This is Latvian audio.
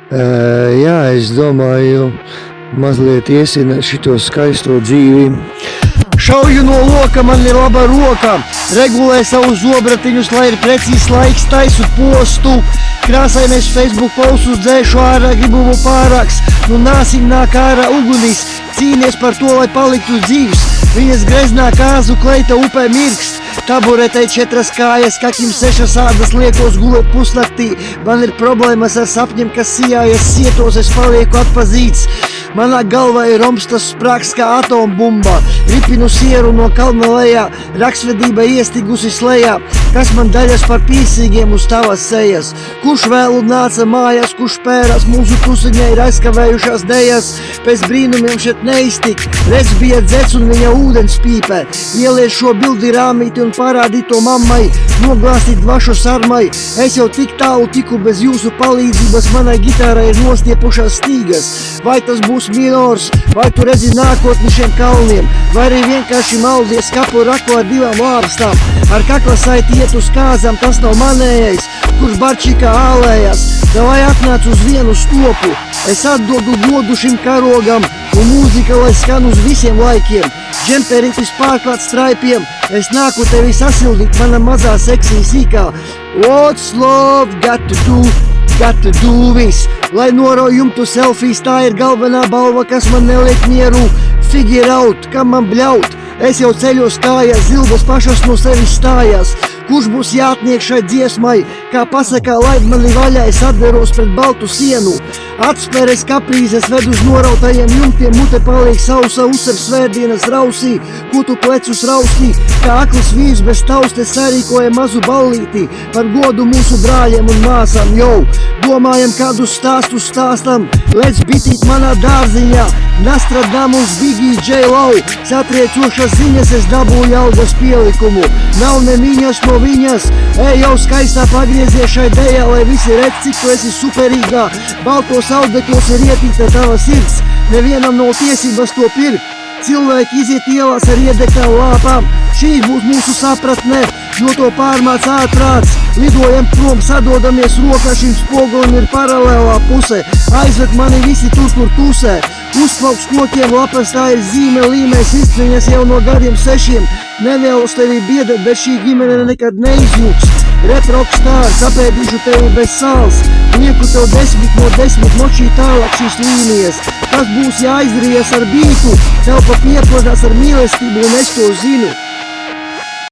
Jā, es domāju, mazliet iesināt šito skaisto dzīvi. Šauju no loka, man ir laba roka, regulē savu zobratiņus, lai ir precīzs laiks, taisu postu. Krāsainais Facebook postus dzēšu ārā, gribu pārāks, nu nāsim nāk ārā ugunis, cīnies par to, lai paliktu dzīvs. Viņas greznā kāzu kleita upē mirkst, taburetei 4 kājas, kakim 6 ādas, liekos gulēt pusnaktī. Man ir problēmas ar sapņiem, kas sijājas sietos, es palieku atpazīts. Manā galvā ir romstas sprāks kā atombumba, ripinu sieru no kalna lejā, raksvedība iestigusi slejā. Kas man daļas par pīsīgiem uz tavas sejas? Kurš vēlu nāca mājās, kurš pērās, mūsu tusiņai ir aizkavējušās dejas. Pēc brīnumiem šeit neiztik, redz bija dzets un viņa ūdens pīpē. Ielies šo bildi rāmīti un parādīt to mammai, noglāstīt dvašu sarmai. Es jau tik tālu tiku bez jūsu palīdzības, manai gitārai ir nostiepušās stīgas. Vai tas būs minors, vai tu redzi nākotni šiem kalniem, vai arī vienkārši maldies kapu raku ar 2 lāpstām. Ar kakla saiti iet uz kāzām, tas nav manējais, kurš barčikā ālējās. Davai atnāc uz vienu stopu, es atdodu godu šim karogam, un mūzika lai skan uz visiem laikiem. Džemperitis pārklāts straipiem, es nāku tevi sasildīt, mana mazā seksija sīkā. What's love got to do viss, lai norauj jumtu selfijas, tā ir galvenā balva, kas man neliek mieru. Figure out, kam man bļaut, es jau ceļos kājās, zilbas pašas no sevis stājās. Kurš būs jātniek šai dziesmai, kā pasakā laid mani vaļā, es atveros pret baltu sienu. Atspēres kaprīzes ved uz norautajiem jumtiem, mute paliek sausa, uzsver svētdienas rausī, kutu plecus raustī, kā akls vīrs bez taustes sarīkoja mazu ballīti, par godu mūsu brāļiem un māsām, jau. Domājam, kādu stāstu stāstam, let's bitīt manā dārziņā, Nostradamus, Biggie, J-Lo, satriecošas ziņas, es dabūju algas pielikumu, nav ne miņas no viņas, ej jau skaistā pagriezies šai dejā, lai visi redz, cik tu esi superīgā, baltos audeklos ir ietīta tava sirds, nevienam nav tiesības to pirkt, cilvēki iziet ielās ar iedegtām lāpām, šī būs mūsu sapratne, no to pārmāc ātrāts, lidojam prom, sadodamies rokā, šim spogulim ir paralēlā puse, aizved mani visi tur, kur tusē, uzplauks kokiem lapas, tā ir zīme, līmēs izcīņas jau no gadiem 6, nevēlos tevi biedēt, bet šī ģimene nekad neizjūks. Rap rockstārs, apēdīšu tevi bez sāls, lieku tev 10 no 10, močī tālāk šīs līnijas. Kas būs jāizrijas ar bītu, tev pa piepodās ar mīlestību un es to zinu.